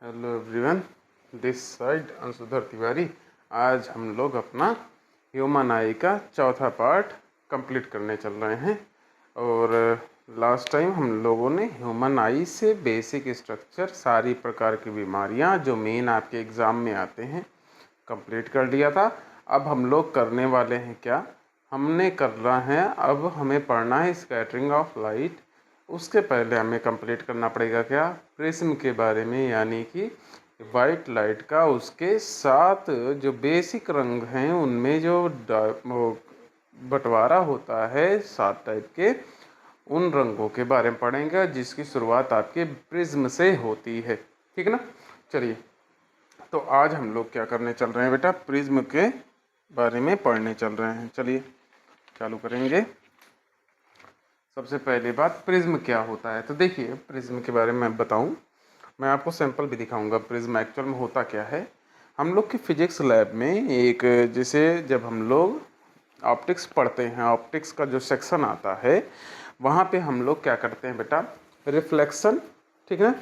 Hello everyone, this side Anshudhar Tiwari. आज हम लोग अपना ह्यूमन आई का चौथा पार्ट कंप्लीट करने चल रहे हैं। और लास्ट टाइम हम लोगों ने ह्यूमन आई से बेसिक स्ट्रक्चर, सारी प्रकार की बीमारियां जो मेन आपके एग्ज़ाम में आते हैं, कंप्लीट कर लिया था। अब हम लोग करने वाले हैं क्या, हमने करना है, अब हमें पढ़ना है स्कैटरिंग ऑफ लाइट। उसके पहले हमें कंप्लीट करना पड़ेगा क्या, प्रिज्म के बारे में, यानी कि वाइट लाइट का उसके साथ जो बेसिक रंग हैं उनमें जो बंटवारा होता है 7 टाइप के, उन रंगों के बारे में पढ़ेंगे जिसकी शुरुआत आपके प्रिज्म से होती है। ठीक है ना। चलिए, तो आज हम लोग क्या करने चल रहे हैं बेटा, प्रिज्म के बारे में पढ़ने चल रहे हैं। चलिए चालू करेंगे। सबसे पहली बात, प्रिज्म क्या होता है। तो देखिए, प्रिज्म के बारे में मैं बताऊं, मैं आपको सैंपल भी दिखाऊंगा प्रिज्म एक्चुअल में होता क्या है। हम लोग की फिजिक्स लैब में एक, जैसे जब हम लोग ऑप्टिक्स पढ़ते हैं, ऑप्टिक्स का जो सेक्शन आता है, वहाँ पे हम लोग क्या करते हैं बेटा, रिफ्लेक्शन, ठीक है,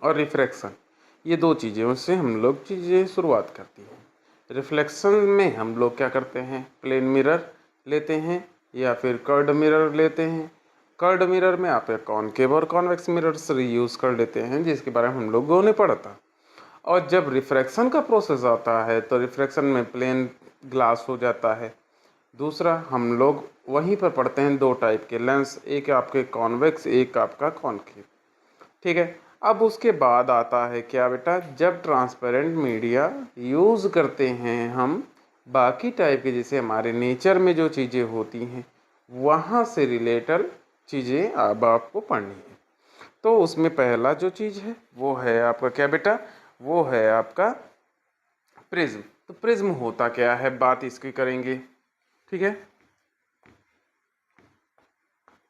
और रिफ्रैक्शन, ये दो चीज़ें से हम लोग चीज़ें शुरुआत करती हैं। रिफ्लेक्शन में हम लोग क्या करते हैं, प्लेन मिरर लेते हैं या फिर कर्ड मिरर लेते हैं। कर्ड मिरर में आप कॉनकेव और कॉन्वेक्स मिरर्स यूज़ कर लेते हैं, जिसके बारे में हम लोगों ने पढ़ा था। और जब रिफ्रैक्शन का प्रोसेस आता है तो रिफ्रैक्शन में प्लेन ग्लास हो जाता है। दूसरा, हम लोग वहीं पर पढ़ते हैं दो टाइप के लेंस, एक आपके कॉन्वेक्स, एक आपका कॉनकेव। ठीक है। अब उसके बाद आता है क्या बेटा, जब ट्रांसपेरेंट मीडिया यूज़ करते हैं हम बाकी टाइप के, जैसे हमारे नेचर में जो चीज़ें होती हैं वहाँ से रिलेटेड चीज़ें अब आपको पढ़नी है। तो उसमें पहला जो चीज़ है वो है आपका क्या बेटा, वो है आपका प्रिज्म। तो प्रिज्म होता क्या है, बात इसकी करेंगे। ठीक है,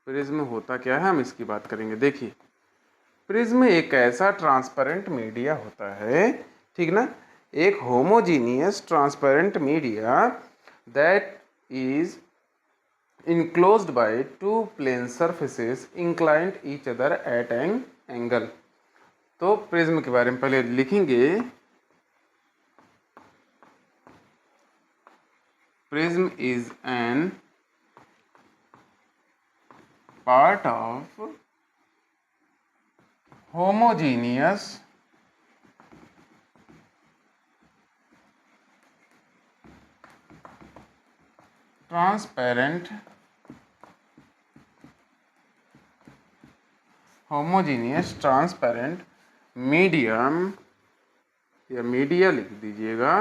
प्रिज्म होता क्या है हम इसकी बात करेंगे। देखिए, प्रिज्म एक ऐसा ट्रांसपेरेंट मीडिया होता है, ठीक ना, एक homogeneous transparent media that is enclosed by two plane surfaces inclined each other at an angle। तो प्रिज्म के बारे में पहले लिखेंगे, prism is an part of homogeneous transparent medium, या मीडिया लिख दीजिएगा।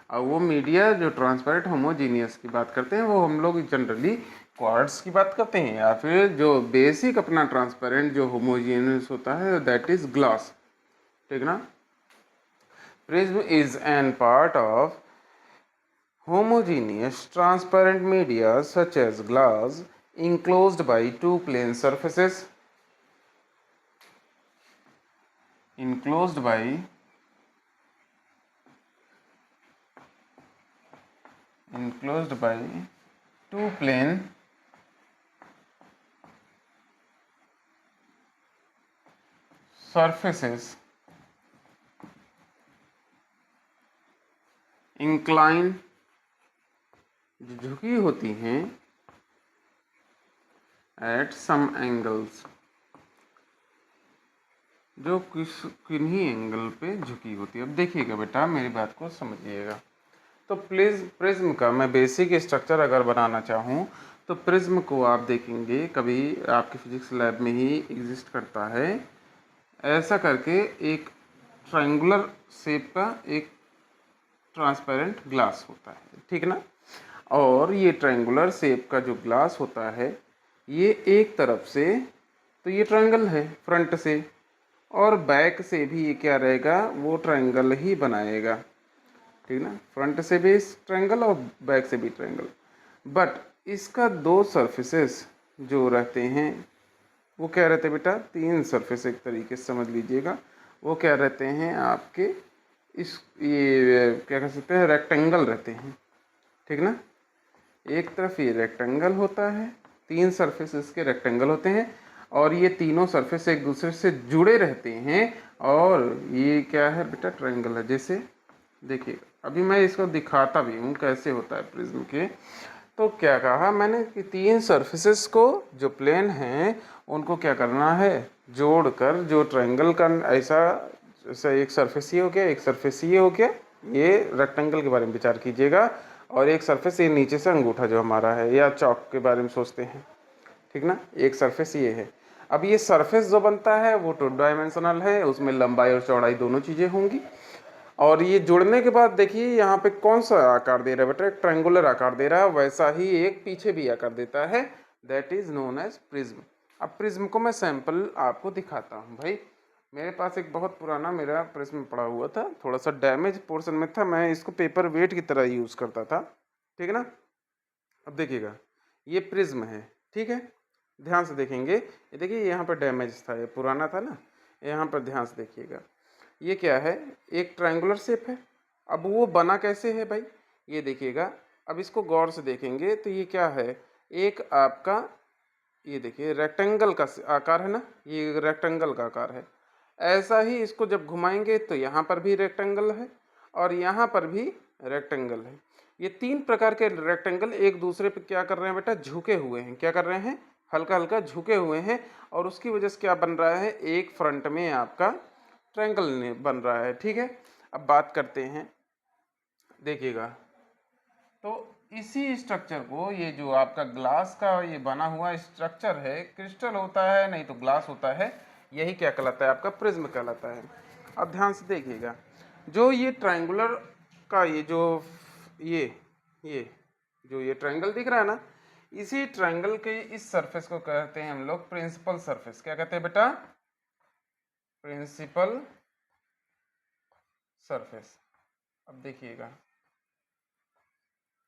और वो मीडिया जो ट्रांसपेरेंट होमोजीनियस की बात करते हैं वो हम लोग जनरली क्वार्ट्स की बात करते हैं, या फिर जो बेसिक अपना ट्रांसपेरेंट जो होमोजीनियस होता है दैट इज ग्लास। ठीक ना। Prism is an part of homogeneous transparent media such as glass enclosed by two plane surfaces, enclosed by two plane surfaces incline, जो झुकी होती हैं, एट सम एंगल्स, जो किन्हीं एंगल पे झुकी होती है। अब देखिएगा बेटा, मेरी बात को समझिएगा। तो प्रिज्म का मैं बेसिक स्ट्रक्चर अगर बनाना चाहूँ तो प्रिज्म को आप देखेंगे कभी आपके फिजिक्स लैब में ही एग्जिस्ट करता है। ऐसा करके एक ट्रायंगुलर शेप का एक ट्रांसपेरेंट ग्लास होता है, ठीक ना। और ये ट्रायंगुलर शेप का जो ग्लास होता है, ये एक तरफ से तो ये ट्रायंगल है फ्रंट से, और बैक से भी ये क्या रहेगा, वो ट्रायंगल ही बनाएगा। ठीक ना, फ्रंट से भी ट्रायंगल और बैक से भी ट्रायंगल। बट इसका दो सरफेसेस जो रहते हैं वो क्या रहते हैं बेटा, तीन सरफेस एक तरीके से समझ लीजिएगा। वो क्या रहते हैं आपके, ये क्या कह सकते हैं, रेक्टेंगल रहते हैं। ठीक ना, एक तरफ ये रेक्टेंगल होता है, तीन सरफेस इसके रेक्टेंगल होते हैं, और ये तीनों सरफेस एक दूसरे से जुड़े रहते हैं। और ये क्या है बेटा, ट्रायंगल है। जैसे देखिए अभी मैं इसको दिखाता भी हूँ कैसे होता है प्रिज्म के। तो क्या कहा मैंने कि तीन सरफेसेस को जो प्लेन हैं उनको क्या करना है, जोड़कर जो ट्रायंगल का ऐसा जैसा एक सरफेस ये हो गया, एक सरफेस ये हो गया, ये रेक्टेंगल के बारे में विचार कीजिएगा। और एक सरफेस ये नीचे से अंगूठा जो हमारा है, या चौक के बारे में सोचते हैं, ठीक ना। एक सरफेस ये है। अब ये सरफेस जो बनता है वो 2 डायमेंशनल है, उसमें लंबाई और चौड़ाई दोनों चीज़ें होंगी। और ये जुड़ने के बाद देखिए यहाँ पे कौन सा आकार दे रहा है बेटा, एक ट्रायंगुलर आकार दे रहा है, वैसा ही एक पीछे भी आकार देता है, that is known as prism. अब प्रिज्म को मैं सैंपल आपको दिखाता हूँ भाई। मेरे पास एक बहुत पुराना मेरा प्रिज्म पड़ा हुआ था, थोड़ा सा डैमेज पोर्शन में था, मैं इसको पेपर वेट की तरह यूज़ करता था, ठीक है ना। अब देखिएगा ये प्रिज्म है, ठीक है, ध्यान से देखेंगे। ये देखिए यहाँ पर डैमेज था, ये पुराना था ना, यहाँ पर ध्यान से देखिएगा। ये क्या है, एक ट्रायंगुलर शेप है। अब वो बना कैसे है भाई, ये देखिएगा। अब इसको गौर से देखेंगे तो ये क्या है, एक आपका ये देखिए रेक्टेंगल का आकार है ना, ये रेक्टेंगल का आकार है। ऐसा ही इसको जब घुमाएंगे तो यहाँ पर भी रेक्टेंगल है और यहाँ पर भी रेक्टेंगल है। ये तीन प्रकार के रेक्टेंगल एक दूसरे पे क्या कर रहे हैं बेटा, झुके हुए हैं। क्या कर रहे हैं, हल्का हल्का झुके हुए हैं। और उसकी वजह से क्या बन रहा है, एक फ्रंट में आपका ट्रायंगल बन रहा है, ठीक है। अब बात करते हैं, देखिएगा। तो इसी स्ट्रक्चर को, ये जो आपका ग्लास का ये बना हुआ स्ट्रक्चर है, क्रिस्टल होता है नहीं तो ग्लास होता है, यही क्या कहलाता है, आपका प्रिज्म कहलाता है। अब ध्यान से देखिएगा, जो ये ट्रायंगुलर का ये जो ये जो ये ट्रायंगल दिख रहा है ना, इसी ट्रायंगल के इस सरफेस को कहते हैं हम लोग प्रिंसिपल सरफेस। क्या कहते हैं बेटा, प्रिंसिपल सरफेस। अब देखिएगा,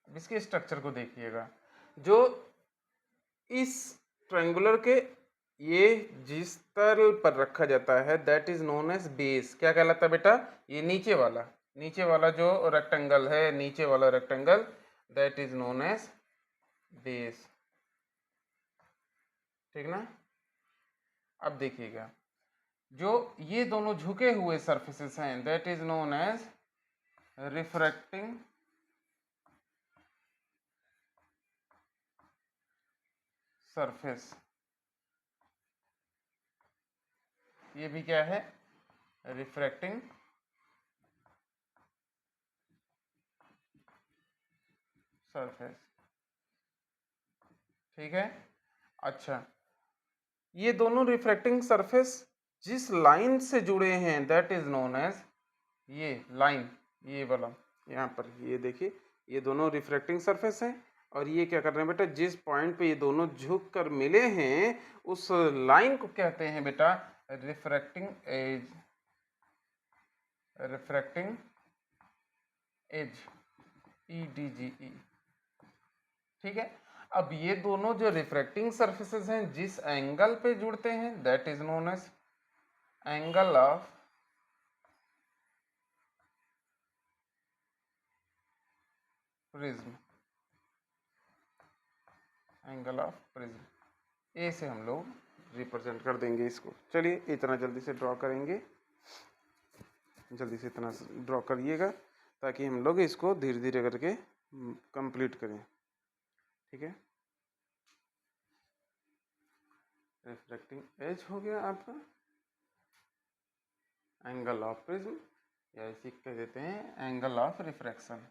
इसके स्ट्रक्चर को देखिएगा, जो इस ट्रायंगुलर के ये जिस तल पर रखा जाता है that is known as base. क्या कहलाता है बेटा, ये नीचे वाला जो रेक्टेंगल है, नीचे वाला rectangle, that is known as base, ठीक ना। अब देखिएगा, जो ये दोनों झुके हुए सरफेसेस हैं that is known as refracting surface. ये भी क्या है, रिफ्रैक्टिंग सरफेस, ठीक है। अच्छा, ये दोनों रिफ्रैक्टिंग सरफेस जिस लाइन से जुड़े हैं दैट इज नोन एज, ये लाइन, ये वाला यहाँ पर ये देखिए, ये दोनों रिफ्रैक्टिंग सरफेस हैं। और ये क्या कर रहे हैं बेटा, जिस पॉइंट पे ये दोनों झुक कर मिले हैं उस लाइन को कहते हैं बेटा refracting edge, refracting edge, EDGE, ठीक है। अब ये दोनों जो रिफ्रैक्टिंग सरफेसेस हैं जिस एंगल पे जुड़ते हैं that is known as angle of prism, angle of prism. A से हम लोग रिप्रेजेंट कर देंगे इसको। चलिए इतना जल्दी से ड्रॉ करेंगे, जल्दी से इतना ड्रॉ करिएगा ताकि हम लोग इसको धीरे धीरे करके कंप्लीट करें, ठीक है। रिफ्रैक्टिंग एज हो गया आपका, एंगल ऑफ प्रिज्म, या इसे कह देते हैं angle of refraction,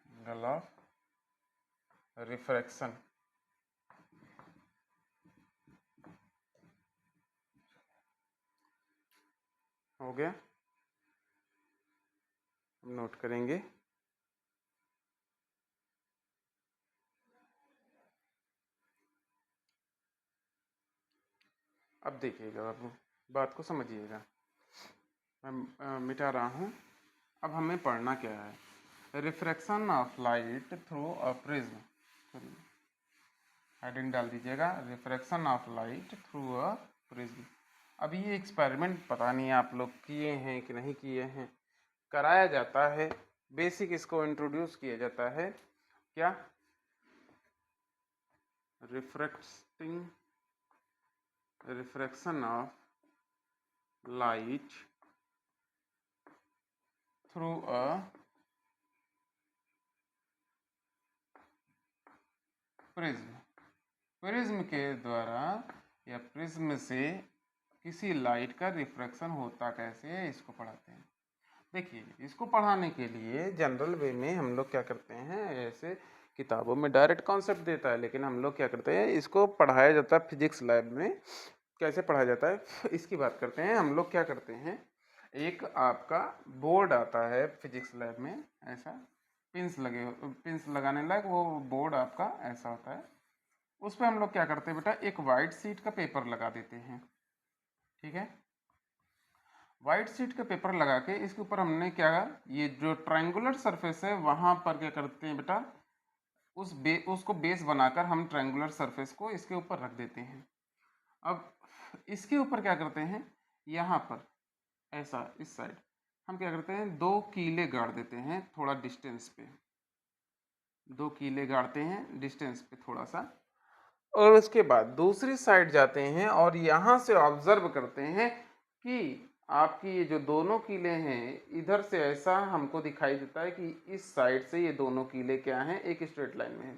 angle of refraction, हो गया। नोट करेंगे, अब देखिएगा बाबू, बात को समझिएगा। मैं मिटा रहा हूँ। अब हमें पढ़ना क्या है, refraction of light through a prism, heading डाल दीजिएगा, refraction of light through a prism. अब ये एक्सपेरिमेंट पता नहीं आप लोग किए हैं कि नहीं किए हैं, कराया जाता है, बेसिक इसको इंट्रोड्यूस किया जाता है। क्या refraction of light through a prism. Prism के द्वारा या प्रिज्म से किसी लाइट का रिफ्रैक्शन होता कैसे है, इसको पढ़ाते हैं। देखिए, इसको पढ़ाने के लिए जनरल वे में हम लोग क्या करते हैं, ऐसे किताबों में डायरेक्ट कॉन्सेप्ट देता है, लेकिन हम लोग क्या करते हैं, इसको पढ़ाया जाता है फिजिक्स लैब में। कैसे पढ़ाया जाता है इसकी बात करते हैं। हम लोग क्या करते हैं, एक आपका बोर्ड आता है फिजिक्स लैब में, ऐसा पिंस लगाने लायक वो बोर्ड आपका ऐसा होता है। उस पर हम लोग क्या करते हैं बेटा, एक वाइट शीट का पेपर लगा देते हैं। ठीक है, वाइट शीट का पेपर लगा के इसके ऊपर हमने क्या, ये जो ट्रायंगुलर सरफेस है वहां पर क्या करते हैं बेटा, उसको बेस बनाकर हम ट्रायंगुलर सरफेस को इसके ऊपर रख देते हैं। अब इसके ऊपर क्या करते हैं, यहाँ पर ऐसा इस साइड हम क्या करते हैं, दो कीले गाड़ देते हैं थोड़ा डिस्टेंस पे, दो कीले गाड़ते हैं डिस्टेंस पे थोड़ा सा, और उसके बाद दूसरी साइड जाते हैं और यहाँ से ऑब्जर्व करते हैं कि आपकी ये जो दोनों कीले हैं, इधर से ऐसा हमको दिखाई देता है कि इस साइड से ये दोनों कीले क्या हैं, एक स्ट्रेट लाइन में है।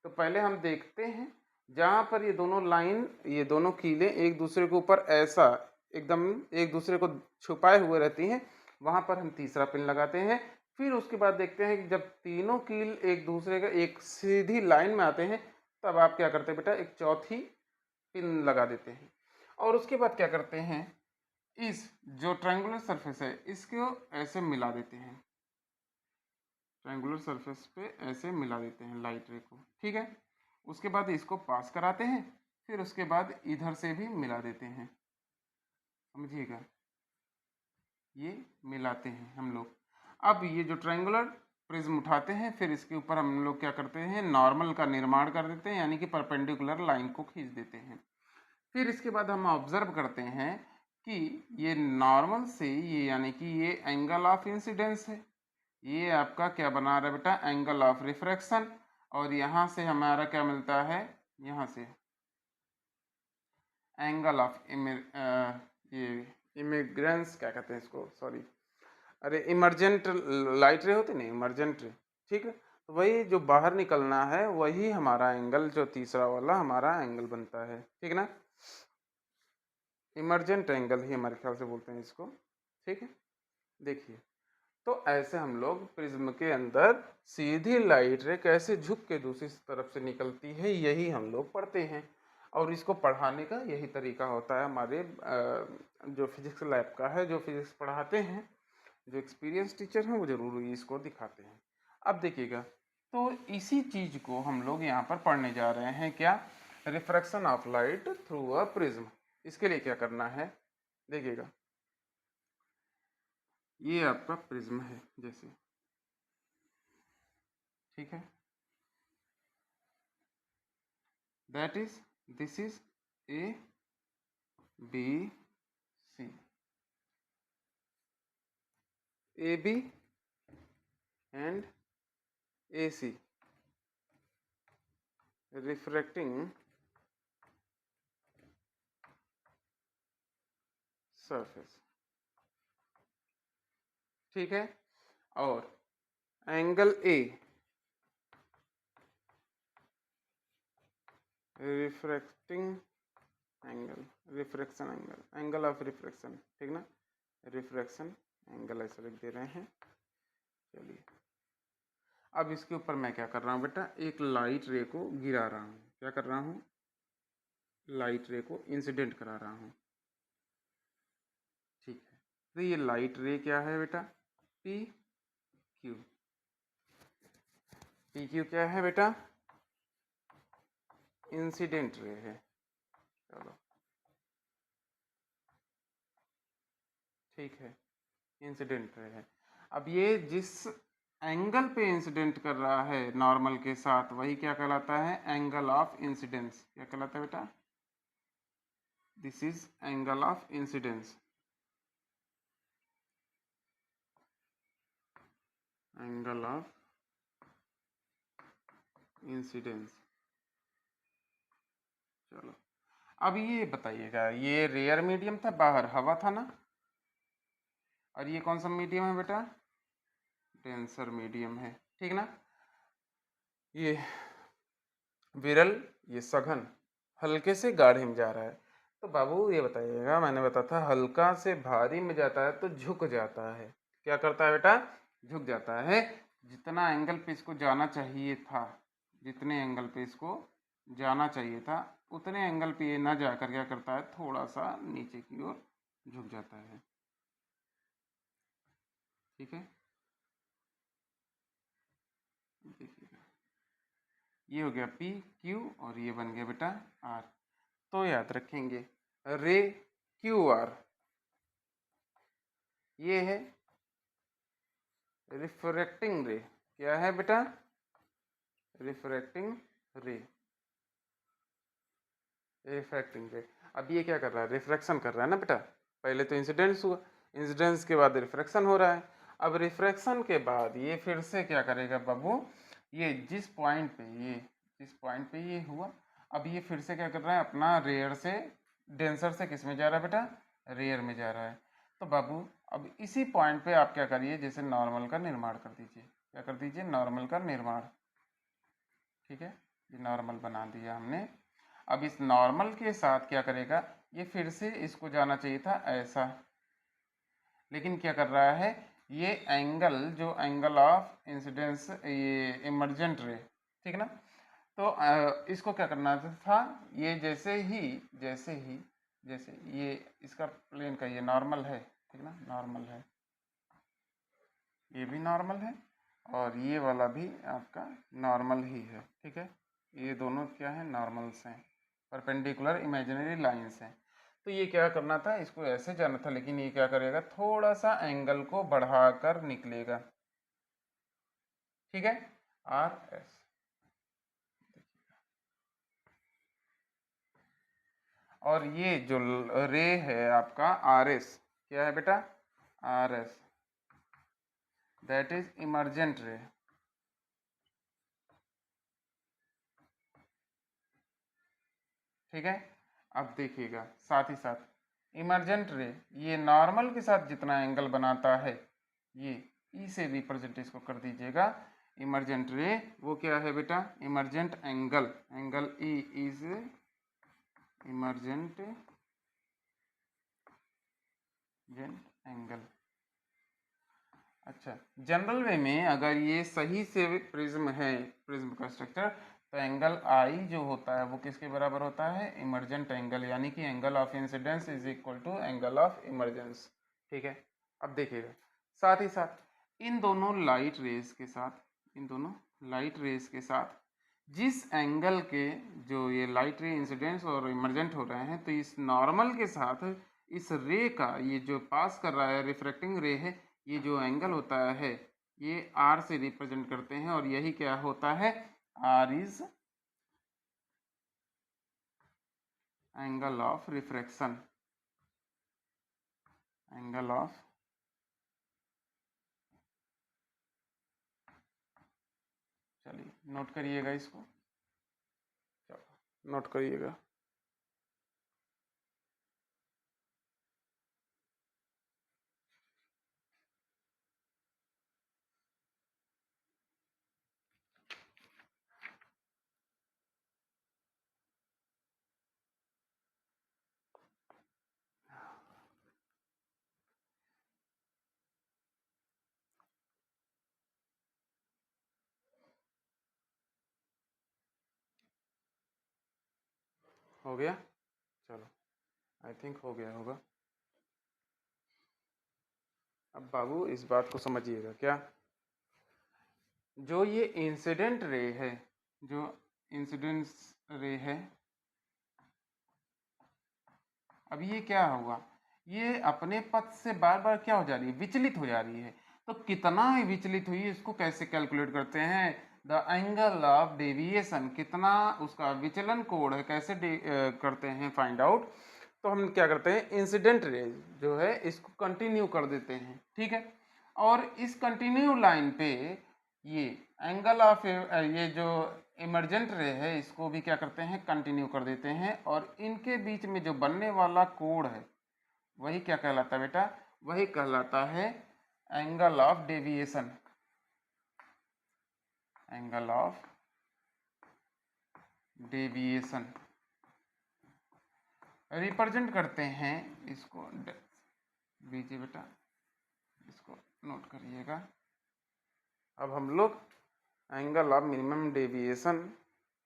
तो पहले हम देखते हैं जहाँ पर ये दोनों लाइन, ये दोनों कीले एक दूसरे के ऊपर ऐसा एकदम एक दूसरे को छुपाए हुए रहती हैं, वहाँ पर हम तीसरा पिन लगाते हैं। फिर उसके बाद देखते हैं कि जब तीनों कील एक दूसरे का एक सीधी लाइन में आते हैं, तब आप क्या करते हैं बेटा, एक चौथी पिन लगा देते हैं। और उसके बाद क्या करते हैं, इस जो ट्रायंगुलर सरफेस है इसको ऐसे मिला देते हैं, ट्रायंगुलर सरफेस पे ऐसे मिला देते हैं लाइट रे को। ठीक है, उसके बाद इसको पास कराते हैं, फिर उसके बाद इधर से भी मिला देते हैं, समझिएगा, ये मिलाते हैं हम लोग। अब ये जो ट्रायंगुलर प्रिज्म उठाते हैं, फिर इसके ऊपर हम लोग क्या करते हैं, नॉर्मल का निर्माण कर देते हैं, यानी कि परपेंडिकुलर लाइन को खींच देते हैं। फिर इसके बाद हम ऑब्जर्व करते हैं कि ये नॉर्मल से ये यानी कि ये एंगल ऑफ इंसिडेंस है, ये आपका क्या बना रहा है बेटा, एंगल ऑफ रिफ्रैक्शन। और यहाँ से हमारा क्या मिलता है, यहाँ से एंगल ऑफ ये इमिग्रेंस क्या कहते हैं इसको, सॉरी, अरे इमरजेंट लाइट रे होती नहीं, इमरजेंट रे। ठीक है, तो वही जो बाहर निकलना है वही हमारा एंगल, जो तीसरा वाला हमारा एंगल बनता है। ठीक ना, इमरजेंट एंगल ही हमारे ख्याल से बोलते हैं इसको। ठीक है, देखिए, तो ऐसे हम लोग प्रिज्म के अंदर सीधी लाइट रे कैसे झुक के दूसरी तरफ से निकलती है, यही हम लोग पढ़ते हैं। और इसको पढ़ाने का यही तरीका होता है हमारे जो फिजिक्स लैब का है, जो फिजिक्स पढ़ाते हैं, जो एक्सपीरियंस टीचर हैं वो जरूर इसको दिखाते हैं। अब देखिएगा, तो इसी चीज को हम लोग यहाँ पर पढ़ने जा रहे हैं, क्या, refraction of light through a prism. इसके लिए क्या करना है, देखिएगा, ये आपका प्रिज्म है जैसे, ठीक है, that is this is A B C, A B and A C refracting surface. ठीक है, और angle A refracting angle, refraction angle, angle of refraction, ठीक ना, रिफ्रैक्शन एंगल ऐसा लिख दे रहे हैं। चलिए, अब इसके ऊपर मैं क्या कर रहा हूँ बेटा, एक लाइट रे को गिरा रहा हूँ। क्या कर रहा हूँ, लाइट रे को इंसिडेंट करा रहा हूँ। ठीक है, तो ये लाइट रे क्या है बेटा, पी क्यू। पी क्यू क्या है बेटा, इंसिडेंट रे है। चलो, ठीक है, इंसिडेंट रे है। अब ये जिस एंगल पे इंसिडेंट कर रहा है नॉर्मल के साथ, वही क्या कहलाता है, एंगल ऑफ इंसिडेंस। क्या कहलाता है बेटा, this is angle of incidence, angle of incidence. चलो अब ये बताइएगा, ये रेयर मीडियम था, बाहर हवा था ना, और ये कौन सा मीडियम है बेटा, डेंसर मीडियम है, ठीक ना। ये विरल, ये सघन, हल्के से गाढ़े में जा रहा है। तो बाबू ये बताइएगा, मैंने बताया था हल्का से भारी में जाता है तो झुक जाता है। क्या करता है बेटा, झुक जाता है। जितना एंगल पे इसको जाना चाहिए था, जितने एंगल पे इसको जाना चाहिए था, उतने एंगल पे ये ना जाकर क्या करता है, थोड़ा सा नीचे की ओर झुक जाता है। ठीक है, देखिएगा ये हो गया पी क्यू और ये बन गया बेटा आर। तो याद रखेंगे रे क्यू आर, ये है रिफ्रैक्टिंग रे। क्या है बेटा, रिफ्रैक्टिंग रे, रिफ्रैक्टिंग रे। अब ये क्या कर रहा है, रिफ्रैक्शन कर रहा है ना बेटा। पहले तो इंसिडेंस हुआ, इंसिडेंस के बाद रिफ्रैक्शन हो रहा है। अब रिफ्रैक्शन के बाद ये फिर से क्या करेगा बाबू, ये जिस पॉइंट पे ये हुआ, अब ये फिर से क्या कर रहा है, अपना रेयर से डेंसर से किस में जा रहा है बेटा, रेयर में जा रहा है। तो बाबू अब इसी पॉइंट पे आप क्या करिए, जैसे नॉर्मल का निर्माण कर दीजिए। क्या कर दीजिए, नॉर्मल का निर्माण। ठीक है, ये नॉर्मल बना दिया हमने। अब इस नॉर्मल के साथ क्या करेगा, ये फिर से इसको जाना चाहिए था ऐसा, लेकिन क्या कर रहा है, ये एंगल जो एंगल ऑफ इंसिडेंस, ये इमर्जेंट रे, ठीक ना। तो इसको क्या करना था, ये जैसे ये इसका प्लेन का ये नॉर्मल है, ठीक ना, नॉर्मल है, ये भी नॉर्मल है और ये वाला भी आपका नॉर्मल ही है। ठीक है, ये दोनों क्या है, नॉर्मल्स हैं, परपेंडिकुलर इमेजिनरी लाइंस हैं। तो ये क्या करना था, इसको ऐसे जाना था, लेकिन ये क्या करेगा, थोड़ा सा एंगल को बढ़ाकर निकलेगा। ठीक है, आर एस। और ये जो रे है आपका आर एस, क्या है बेटा, R S, that is emergent रे। ठीक है, अब देखिएगा साथ ही साथ इमर्जेंट रे ये नॉर्मल के साथ जितना एंगल बनाता है, ये ई से रिप्रेजेंट इसको कर दीजिएगा। इमर्जेंट रे वो क्या है बेटा, emergent angle, angle E is emergent angle. अच्छा, जनरल वे में अगर ये सही से प्रिज्म है, प्रिज्म का स्ट्रक्चर, तो एंगल आई जो होता है वो किसके बराबर होता है, इमर्जेंट एंगल, यानी कि angle of incidence is equal to angle of emergence. ठीक है, अब देखिएगा साथ ही साथ इन दोनों लाइट रेज के साथ, इन दोनों लाइट रेज के साथ जिस एंगल के जो ये लाइट रे इंसिडेंस और इमर्जेंट हो रहे हैं, तो इस नॉर्मल के साथ इस रे का ये जो पास कर रहा है रिफ्रैक्टिंग रे है, ये जो एंगल होता है ये आर से रिप्रेजेंट करते हैं, और यही क्या होता है, R is angle of refraction, angle of, चलिए नोट करिएगा इसको, चलो नोट करिएगा। हो गया, चलो आई थिंक हो गया होगा। अब बाबू इस बात को समझिएगा, क्या जो ये इंसिडेंट रे है, जो इंसिडेंस रे है, अब ये क्या हुआ, ये अपने पथ से बार बार क्या हो जा रही है, विचलित हो जा रही है। तो कितना विचलित हुई इसको कैसे कैलकुलेट करते हैं, द एंगल ऑफ डेविएशन, कितना उसका विचलन कोण है, कैसे करते हैं फाइंड आउट। तो हम क्या करते हैं, इंसिडेंट रे जो है इसको कंटिन्यू कर देते हैं। ठीक है, और इस कंटिन्यू लाइन पे ये एंगल ऑफ ये जो इमरजेंट रे है इसको भी क्या करते हैं, कंटिन्यू कर देते हैं, और इनके बीच में जो बनने वाला कोण है वही क्या कहलाता है बेटा, वही कहलाता है angle of deviation. Angle of deviation represent करते हैं इसको, बीजे बेटा इसको नोट करिएगा। अब हम लोग एंगल ऑफ मिनिमम डेविएशन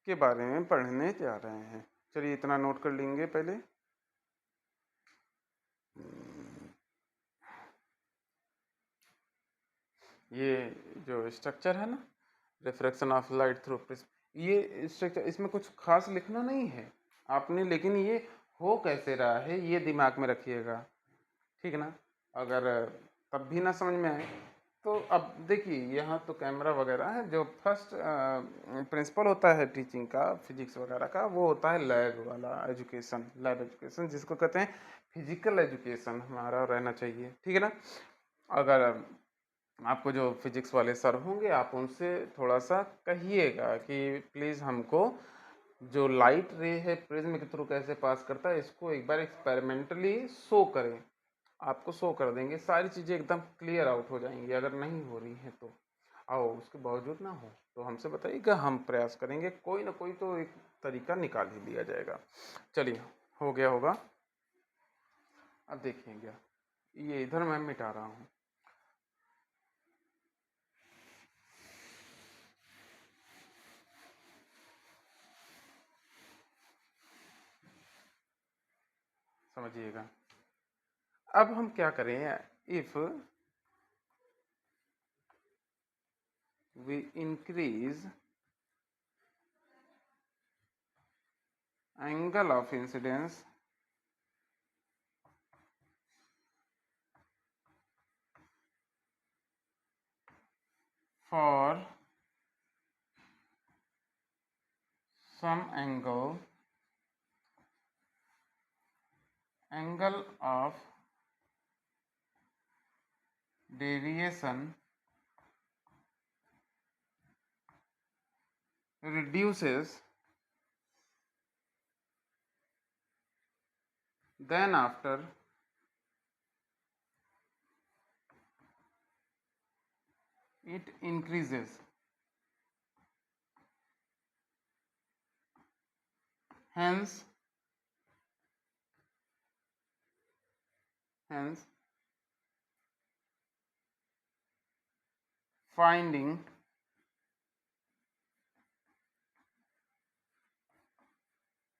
के बारे में पढ़ने जा रहे हैं। चलिए इतना नोट कर लेंगे पहले। ये जो स्ट्रक्चर है ना, refraction of light through prism, ये स्ट्रक्चर, इसमें कुछ खास लिखना नहीं है आपने, लेकिन ये हो कैसे रहा है ये दिमाग में रखिएगा, ठीक है ना। अगर तब भी ना समझ में आए तो अब देखिए, यहाँ तो कैमरा वगैरह है। जो फर्स्ट प्रिंसिपल होता है टीचिंग का, फिजिक्स वगैरह का, वो होता है लैब वाला एजुकेशन, लैब एजुकेशन जिसको कहते हैं फिजिकल एजुकेशन हमारा रहना चाहिए, ठीक है ना। अगर आपको जो फिजिक्स वाले सर होंगे आप उनसे थोड़ा सा कहिएगा कि प्लीज़ हमको जो लाइट रे है प्रिज्म के थ्रू कैसे पास करता है इसको एक बार एक्सपेरिमेंटली शो करें। आपको शो कर देंगे, सारी चीज़ें एकदम क्लियर आउट हो जाएंगी। अगर नहीं हो रही हैं तो आओ, उसके बावजूद ना हो तो हमसे बताइएगा, हम प्रयास करेंगे, कोई ना कोई तो एक तरीका निकाल ही लिया जाएगा। चलिए हो गया होगा। अब देखिएगा, ये इधर मैं मिटा रहा हूँ। समझिएगा। अब हम क्या करें, if we increase angle of incidence for some angle of deviation reduces, then after it increases. Hence finding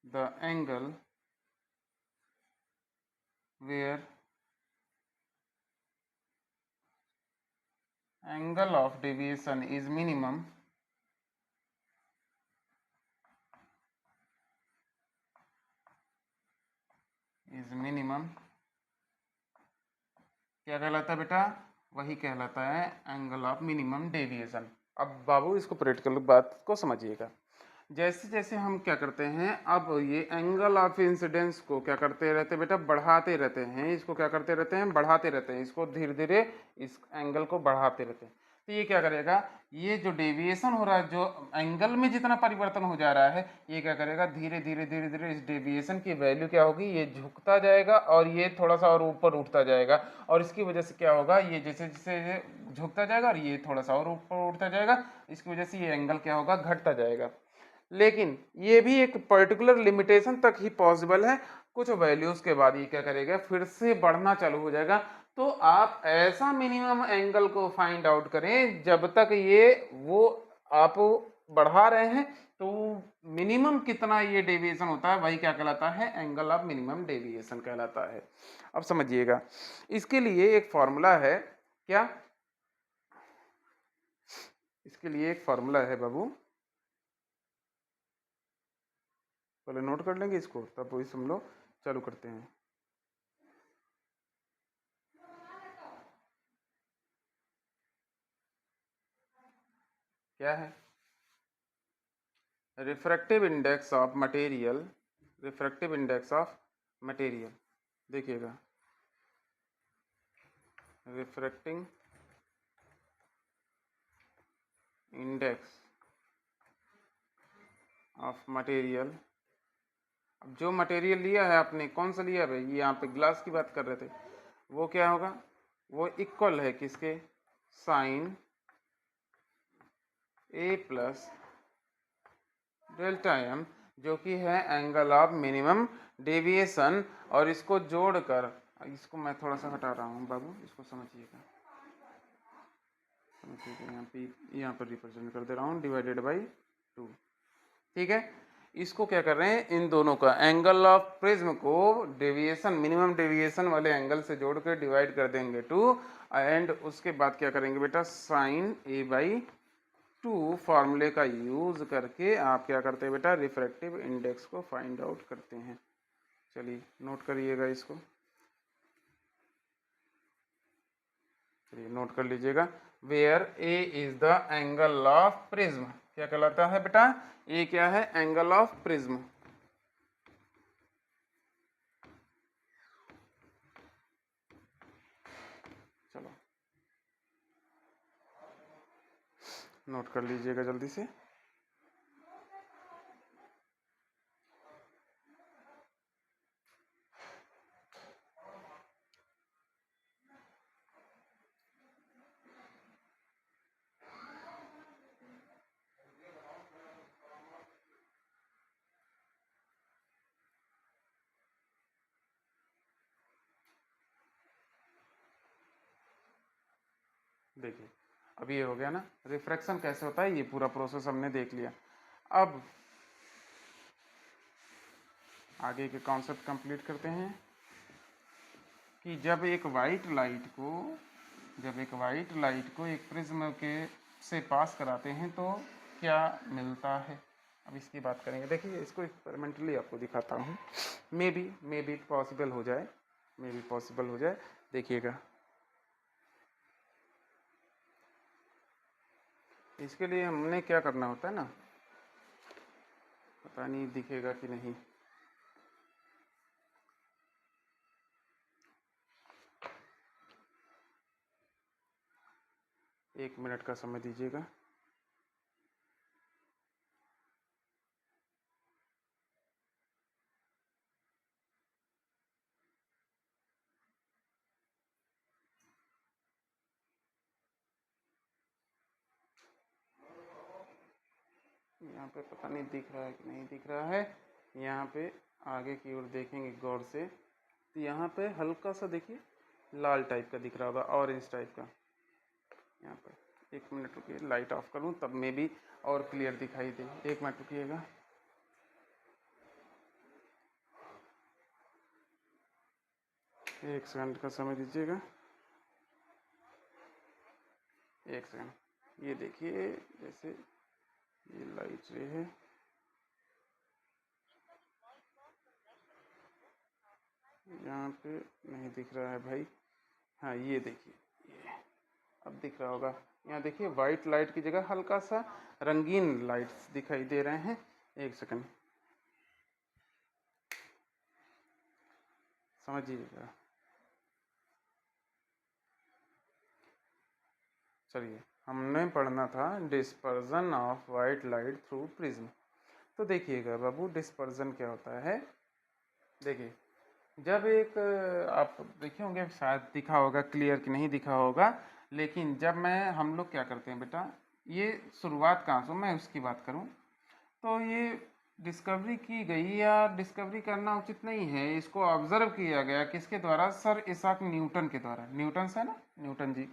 the angle where angle of deviation is minimum क्या कहलाता है बेटा, वही कहलाता है एंगल ऑफ मिनिमम डेविएशन। अब बाबू इसको प्रैक्टिकल बात को समझिएगा। जैसे जैसे हम क्या करते हैं, अब ये एंगल ऑफ इंसिडेंस को क्या करते रहते हैं बेटा, बढ़ाते रहते हैं। इसको क्या करते रहते हैं, बढ़ाते रहते हैं। इसको धीरे धीरे इस एंगल को बढ़ाते रहते हैं। तो ये क्या करेगा, ये जो डेविएशन हो रहा है, जो एंगल में जितना परिवर्तन हो जा रहा है, ये क्या करेगा, धीरे धीरे धीरे धीरे इस डेविएशन की वैल्यू क्या होगी, ये झुकता जाएगा और ये थोड़ा सा और ऊपर उठता जाएगा। और इसकी वजह से क्या होगा, ये जैसे जैसे झुकता जाएगा और ये थोड़ा सा और ऊपर उठता जाएगा, इसकी वजह से ये एंगल क्या होगा, घटता जाएगा। लेकिन ये भी एक पर्टिकुलर लिमिटेशन तक ही पॉसिबल है। कुछ वैल्यूज के बाद ये क्या करेगा, फिर से बढ़ना चालू हो जाएगा। तो आप ऐसा मिनिमम एंगल को फाइंड आउट करें जब तक ये वो आप बढ़ा रहे हैं, तो मिनिमम कितना ये डेविएशन होता है वही क्या कहलाता है, एंगल ऑफ मिनिमम डेविएशन कहलाता है। अब समझिएगा, इसके लिए एक फॉर्मूला है। क्या, इसके लिए एक फॉर्मूला है बाबू, पहले नोट कर लेंगे इसको, तब वही हम लोग चालू करते हैं। क्या है, refractive index of material, refractive index of material. देखिएगा, रिफ्रैक्टिंग इंडेक्स ऑफ मटेरियल। अब जो मटेरियल लिया है आपने, कौन सा लिया भाई, ये यहाँ पे ग्लास की बात कर रहे थे, वो क्या होगा, वो इक्वल है किसके, साइन ए प्लस डेल्टा एम, जो कि है एंगल ऑफ मिनिमम डेविएशन। और इसको जोड़कर, इसको मैं थोड़ा सा हटा रहा हूँ बाबू, इसको समझिएगा, समझिएगा, यहाँ पर रिप्रेजेंट कर दे रहा हूँ डिवाइडेड बाई 2। ठीक है, इसको क्या कर रहे हैं, इन दोनों का एंगल ऑफ प्रिज्म को डेविएशन, मिनिमम डेविएशन वाले एंगल से जोड़ कर डिवाइड कर देंगे 2, एंड उसके बाद क्या करेंगे बेटा, साइन ए बाई 2 फार्मूले का यूज करके आप क्या करते हैं बेटा, रिफ्रैक्टिव इंडेक्स को फाइंड आउट करते हैं। चलिए नोट करिएगा इसको, चलिए नोट कर लीजिएगा, where A is the angle of prism, क्या कहलाता है बेटा, ए क्या है, एंगल ऑफ प्रिज्म। चलो नोट कर लीजिएगा जल्दी से। देखिए अब ये हो गया ना, रिफ्रैक्शन कैसे होता है, ये पूरा प्रोसेस हमने देख लिया। अब आगे के कॉन्सेप्ट कंप्लीट करते हैं कि जब एक वाइट लाइट को एक प्रिज्म के से पास कराते हैं तो क्या मिलता है। अब इसकी बात करेंगे, देखिए इसको एक्सपेरिमेंटली आपको दिखाता हूँ, मे बी पॉसिबल हो जाए, देखिएगा। इसके लिए हमने क्या करना होता है ना, पता नहीं दिखेगा कि नहीं, एक मिनट का समय दीजिएगा। यहाँ पे पता नहीं दिख रहा है कि नहीं दिख रहा है, यहाँ पे आगे की ओर देखेंगे गौर से, तो यहाँ पे हल्का सा देखिए लाल टाइप का दिख रहा होगा, ऑरेंज टाइप का। यहाँ पर एक मिनट रुकिए, लाइट ऑफ करूँ तब में भी और क्लियर दिखाई दे, एक मिनट रुकिएगा। एक सेकंड का समय दीजिएगा, एक सेकंड। ये देखिए जैसे ये लाइट रे है, यहाँ पे नहीं दिख रहा है भाई, हाँ ये देखिए, ये अब दिख रहा होगा। यहाँ देखिए वाइट लाइट की जगह हल्का सा रंगीन लाइट्स दिखाई दे रहे हैं। एक सेकंड समझिएगा। चलिए हमने पढ़ना था dispersion of white light through prism. तो देखिएगा बाबू, डिस्पर्जन क्या होता है, देखिए जब एक, आप देखे होंगे शायद दिखा होगा, क्लियर कि नहीं दिखा होगा, लेकिन जब हम लोग क्या करते हैं बेटा, ये शुरुआत कहाँ से, मैं उसकी बात करूँ तो ये डिस्कवरी की गई, या डिस्कवरी करना उचित नहीं है, इसको ऑब्जर्व किया गया किसके द्वारा, सर इसाक न्यूटन के द्वारा। न्यूटन से ना, न्यूटन जी,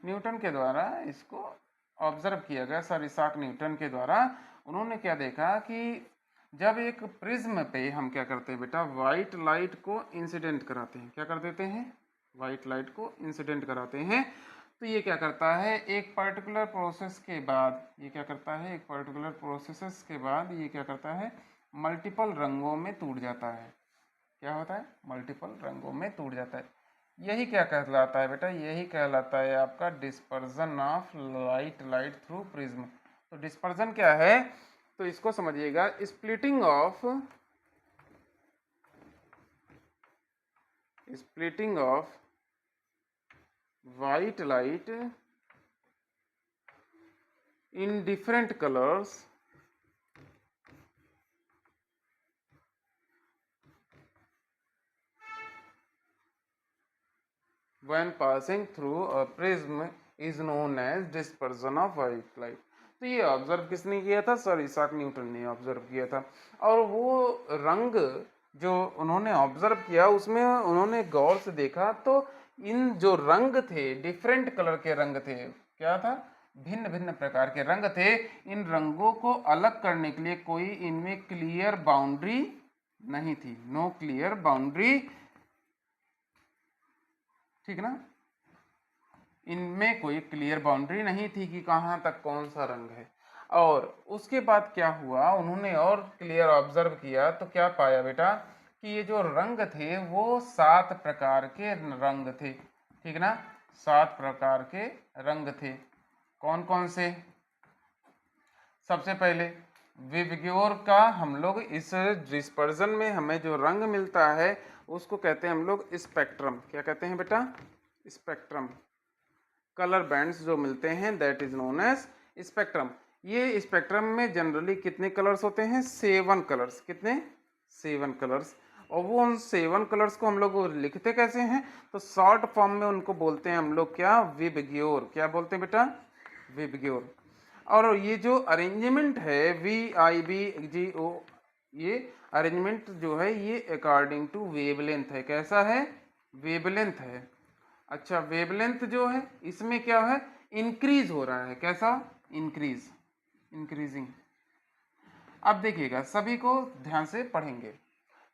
न्यूटन के द्वारा इसको ऑब्जर्व किया गया, सर इसाक न्यूटन के द्वारा। उन्होंने क्या देखा कि जब एक प्रिज्म पे हम क्या करते हैं बेटा, वाइट लाइट को इंसिडेंट कराते हैं, क्या कर देते हैं, वाइट लाइट को इंसिडेंट कराते हैं, तो ये क्या करता है, एक पर्टिकुलर प्रोसेस के बाद, ये क्या करता है, एक पर्टिकुलर प्रोसेस के बाद ये क्या करता है, मल्टीपल रंगों में टूट जाता है। क्या होता है, मल्टीपल रंगों में टूट जाता है। यही क्या कहलाता है बेटा, यही कहलाता है आपका dispersion of light through prism. तो डिस्पर्जन क्या है, तो इसको समझिएगा, splitting of white light in different colors when passing through a prism is known as dispersion of white light. तो ये ऑब्जर्व किसने किया था? सर इसाक न्यूटन ने ऑब्जर्व किया था। और वो रंग जो उन्होंने ऑब्जर्व किया उसमें उन्होंने गौर से देखा तो इन जो रंग थे डिफरेंट कलर के रंग थे, क्या था? भिन्न भिन्न प्रकार के रंग थे। इन रंगों को अलग करने के लिए कोई इनमें क्लियर बाउंड्री नहीं थी, नो क्लियर बाउंड्री, ठीक ना? इनमें कोई क्लियर बाउंड्री नहीं थी कि कहाँ तक कौन सा रंग है। और उसके बाद क्या हुआ, उन्होंने और क्लियर ऑब्जर्व किया तो क्या पाया बेटा कि ये जो रंग थे वो 7 प्रकार के रंग थे, ठीक ना? 7 प्रकार के रंग थे। कौन कौन से? सबसे पहले विबग्योर का हम लोग इस डिस्पर्जन में हमें जो रंग मिलता है उसको कहते हैं हम लोग स्पेक्ट्रम। क्या कहते हैं बेटा? स्पेक्ट्रम। कलर बैंड्स जो मिलते हैं that is known as spectrum. ये स्पेक्ट्रम में जनरली कितने कलर्स होते हैं? 7 कलर्स। कितने? 7 कलर्स। और वो उन 7 कलर्स को हम लोग लिखते कैसे हैं? तो शॉर्ट फॉर्म में उनको बोलते हैं हम लोग क्या? विबग्योर। क्या बोलते हैं बेटा? विबग्योर। और ये जो अरेंजमेंट है VIBGO, ये अरेंजमेंट जो है ये अकॉर्डिंग टू वेवलेंथ है। कैसा है? वेवलेंथ है। अच्छा, वेवलेंथ जो है इसमें क्या है? इंक्रीज हो रहा है। कैसा? Increase, increasing. अब देखिएगा, सभी को ध्यान से पढ़ेंगे।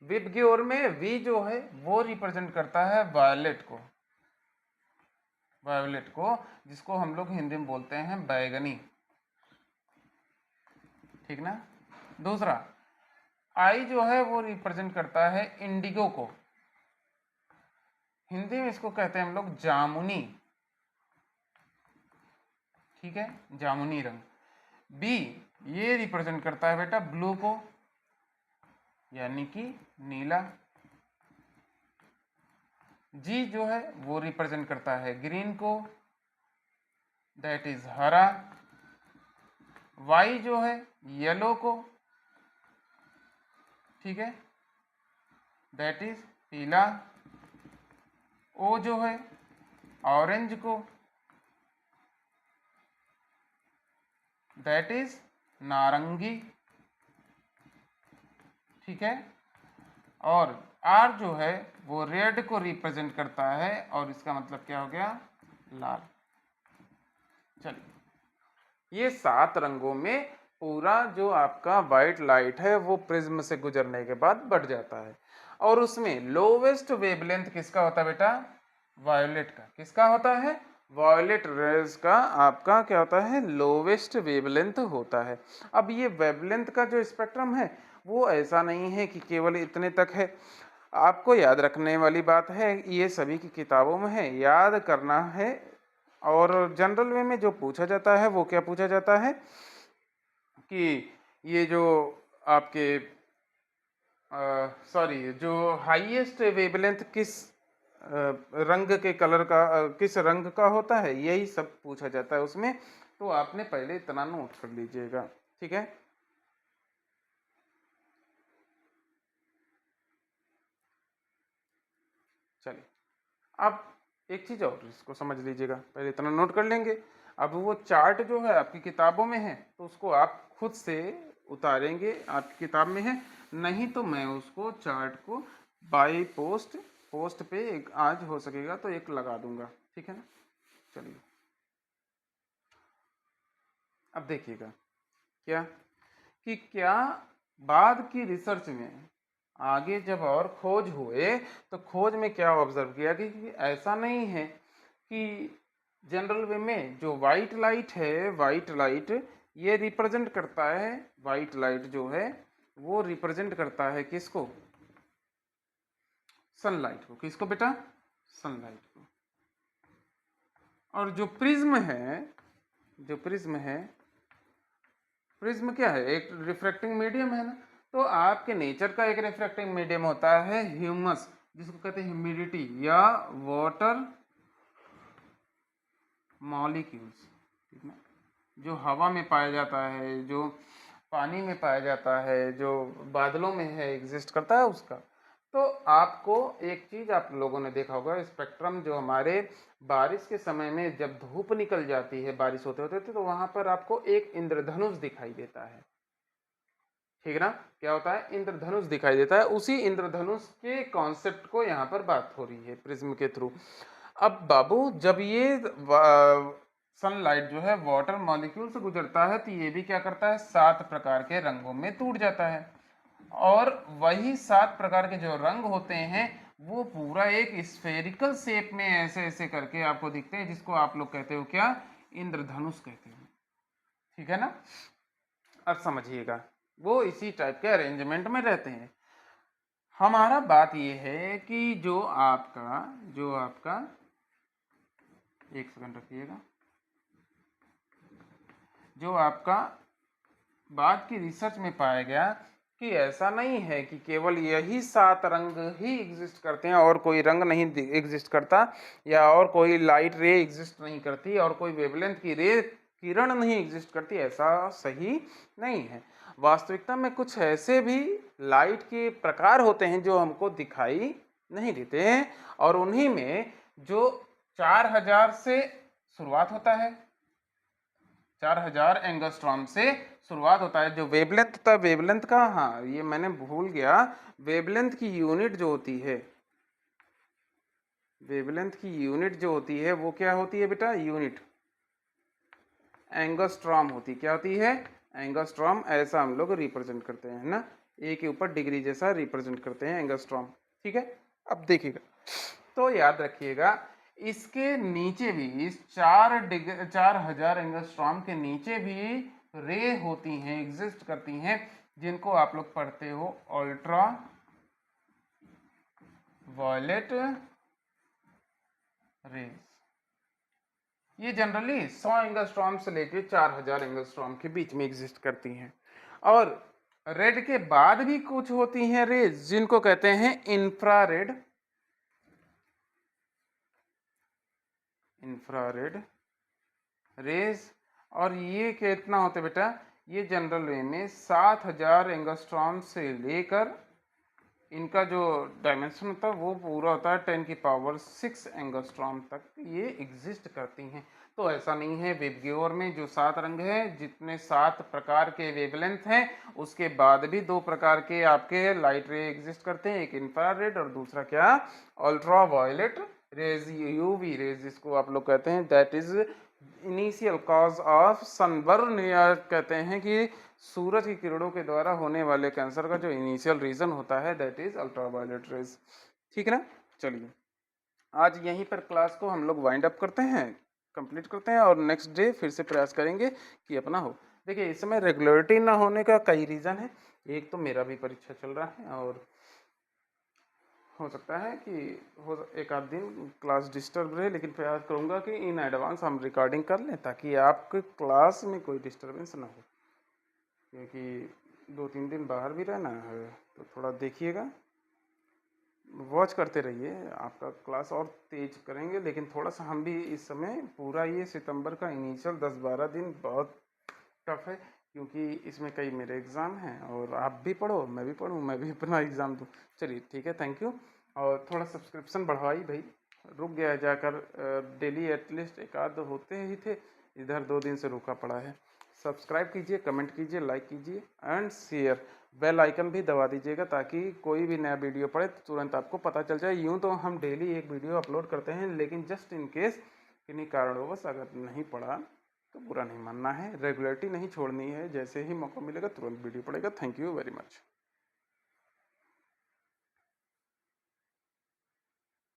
विबग्योर में वी जो है वो रिप्रेजेंट करता है वायलेट को, वायलेट को, जिसको हम लोग हिंदी में बोलते हैं बैगनी, ठीक ना? दूसरा आई जो है वो रिप्रेजेंट करता है इंडिगो को, हिंदी में इसको कहते हैं हम लोग जामुनी, ठीक है? जामुनी रंग। बी ये रिप्रेजेंट करता है बेटा ब्लू को, यानी कि नीला। जी जो है वो रिप्रेजेंट करता है ग्रीन को, दैट इज हरा। वाई जो है येलो को, ठीक है, दैट इज पीला। ओ जो है ऑरेंज को, दैट इज नारंगी, ठीक है। और आर जो है वो रेड को रिप्रेजेंट करता है और इसका मतलब क्या हो गया? लाल। चलिए, ये 7 रंगों में पूरा जो आपका वाइट लाइट है वो प्रिज्म से गुजरने के बाद बढ़ जाता है। और उसमें लोवेस्ट वेवलेंथ किसका होता है बेटा? वायोलेट का। किसका होता है? वायोलेट रेज का आपका क्या होता है? लोवेस्ट वेवलेंथ होता है। अब ये वेवलेंथ का जो स्पेक्ट्रम है वो ऐसा नहीं है कि केवल इतने तक है। आपको याद रखने वाली बात है, ये सभी की किताबों में है, याद करना है। और जनरल वे में जो पूछा जाता है वो क्या पूछा जाता है कि ये जो आपके सॉरी जो हाईएस्ट वेवलेंथ किस रंग के कलर का किस रंग का होता है, यही सब पूछा जाता है उसमें। तो आपने पहले इतना नोट कर लीजिएगा, ठीक है? चलिए, अब एक चीज़ और इसको समझ लीजिएगा, पहले इतना नोट कर लेंगे। अब वो चार्ट जो है आपकी किताबों में है तो उसको आप खुद से उतारेंगे, आपकी किताब में है, नहीं तो मैं उसको चार्ट को बाई पोस्ट पोस्ट पे एक आज हो सकेगा तो एक लगा दूंगा, ठीक है ना? चलिए, अब देखिएगा क्या कि क्या बाद की रिसर्च में आगे जब और खोज हुए तो खोज में क्या ऑब्जर्व किया कि ऐसा नहीं है कि जनरल वे में जो वाइट लाइट है, वाइट लाइट ये रिप्रेजेंट करता है, वाइट लाइट जो है वो रिप्रेजेंट करता है किसको? सनलाइट को। किसको बेटा? सनलाइट को। और जो प्रिज्म है, जो प्रिज्म है, प्रिज्म क्या है? एक रिफ्रैक्टिंग मीडियम है ना। तो आपके नेचर का एक रिफ्रैक्टिंग मीडियम होता है ह्यूमस, जिसको कहते हैं ह्यूमिडिटी या वाटर मॉलिक्यूल्स, ठीक है, जो हवा में पाया जाता है, जो पानी में पाया जाता है, जो बादलों में है एग्जिस्ट करता है उसका। तो आपको एक चीज आप लोगों ने देखा होगा, स्पेक्ट्रम जो हमारे बारिश के समय में जब धूप निकल जाती है बारिश होते होते तो वहां पर आपको एक इंद्रधनुष दिखाई देता है, ठीक है ना। क्या होता है, इंद्रधनुष दिखाई देता है। उसी इंद्रधनुष के कॉन्सेप्ट को यहाँ पर बात हो रही है प्रिज्म के थ्रू। अब बाबू जब ये सनलाइट जो है वाटर मॉलिक्यूल से गुजरता है तो ये भी क्या करता है, 7 प्रकार के रंगों में टूट जाता है। और वही 7 प्रकार के जो रंग होते हैं वो पूरा एक स्फेरिकल शेप में ऐसे ऐसे करके आपको दिखते हैं, जिसको आप लोग कहते हो क्या, इंद्रधनुष कहते हैं, ठीक है ना। अब समझिएगा, वो इसी टाइप के अरेंजमेंट में रहते हैं। हमारा बात ये है कि जो आपका एक सेकंड रखिएगा, जो आपका बाद की रिसर्च में पाया गया कि ऐसा नहीं है कि केवल यही 7 रंग ही एग्जिस्ट करते हैं और कोई रंग नहीं एग्जिस्ट करता, या और कोई लाइट रे एग्जिस्ट नहीं करती, और कोई वेवलेंथ की रे किरण नहीं एग्जिस्ट करती। ऐसा सही नहीं है। वास्तविकता में कुछ ऐसे भी लाइट के प्रकार होते हैं जो हमको दिखाई नहीं देते हैं, और उन्हीं में जो 4000 से शुरुआत होता है, 4000 एंगस्ट्रॉम से शुरुआत होता है। जो वेवलेंथ था, वेवलेंथ का, हाँ ये मैंने भूल गया, वेवलेंथ की यूनिट जो होती है, वेवलेंथ की यूनिट जो होती है वो क्या होती है बेटा, यूनिट एंगस्ट्रॉम होती। क्या होती है, एंगस्ट्रॉम। ऐसा हम लोग रिप्रेजेंट करते हैं ना, ए के ऊपर डिग्री जैसा रिप्रेजेंट करते हैं एंगस्ट्रॉम, ठीक है। अब देखिएगा, तो याद रखिएगा इसके नीचे भी, इस 4000 एंगस्ट्रॉम के नीचे भी रे होती हैं, एग्जिस्ट करती हैं, जिनको आप लोग पढ़ते हो अल्ट्रा वायलेट रेज। ये जनरली 100 एंगस्ट्रॉम से लेकर 4000 एंगस्ट्रॉम के बीच में एग्जिस्ट करती हैं। और रेड के बाद भी कुछ होती हैं रेज, जिनको कहते हैं इंफ्रारेड, इंफ्रारेड रेज। और ये कितना होते बेटा, ये जनरल वे में 7000 एंगस्ट्रॉम से लेकर इनका जो डायमेंशन होता है वो पूरा होता है 10⁶ एंगस्ट्रॉम तक ये एग्जिस्ट करती हैं। तो ऐसा नहीं है, वेवगेवर में जो 7 रंग हैं, जितने 7 प्रकार के वेवलेंथ हैं, उसके बाद भी 2 प्रकार के आपके लाइट रे एग्जिस्ट करते हैं, एक इंफ्रारेड और दूसरा क्या, ultraviolet rays, UV rays जिसको आप लोग कहते हैं। That is initial cause of sunburn, या कहते हैं कि सूरज की किरणों के द्वारा होने वाले कैंसर का जो इनिशियल रीजन होता है दैट इज अल्ट्रावायलेट रेज, ठीक है ना। चलिए आज यहीं पर क्लास को हम लोग वाइंड अप करते हैं, कंप्लीट करते हैं, और नेक्स्ट डे फिर से प्रयास करेंगे कि अपना हो। देखिए इस समय रेगुलरिटी ना होने का कई रीज़न है। एक तो मेरा भी परीक्षा चल रहा है, और हो सकता है कि एक आध दिन क्लास डिस्टर्ब रहे, लेकिन प्रयास करूँगा कि इन एडवांस हम रिकॉर्डिंग कर लें ताकि आपके क्लास में कोई डिस्टर्बेंस ना हो, क्योंकि 2-3 दिन बाहर भी रहना है, तो थोड़ा देखिएगा, वॉच करते रहिए। आपका क्लास और तेज करेंगे, लेकिन थोड़ा सा हम भी इस समय पूरा ये सितंबर का इनिशियल 10-12 दिन बहुत टफ है, क्योंकि इसमें कई मेरे एग्ज़ाम हैं, और आप भी पढ़ो, मैं भी पढ़ूँ, मैं भी अपना एग्ज़ाम दूँ। चलिए ठीक है, थैंक यू। और थोड़ा सब्सक्रिप्शन बढ़वाई भाई, रुक गया जाकर, डेली एटलीस्ट एक आध होते ही थे, इधर 2 दिन से रुका पड़ा है। सब्सक्राइब कीजिए, कमेंट कीजिए, लाइक कीजिए एंड शेयर, बेल आइकन भी दबा दीजिएगा ताकि कोई भी नया वीडियो पड़े तो तुरंत आपको पता चल जाए। यूँ तो हम डेली एक वीडियो अपलोड करते हैं, लेकिन जस्ट इन केस किन्हीं कारणवश अगर नहीं पड़ा तो बुरा नहीं मानना है, रेगुलरिटी नहीं छोड़नी है, जैसे ही मौका मिलेगा तुरंत वीडियो पड़ेगा। Thank you very much.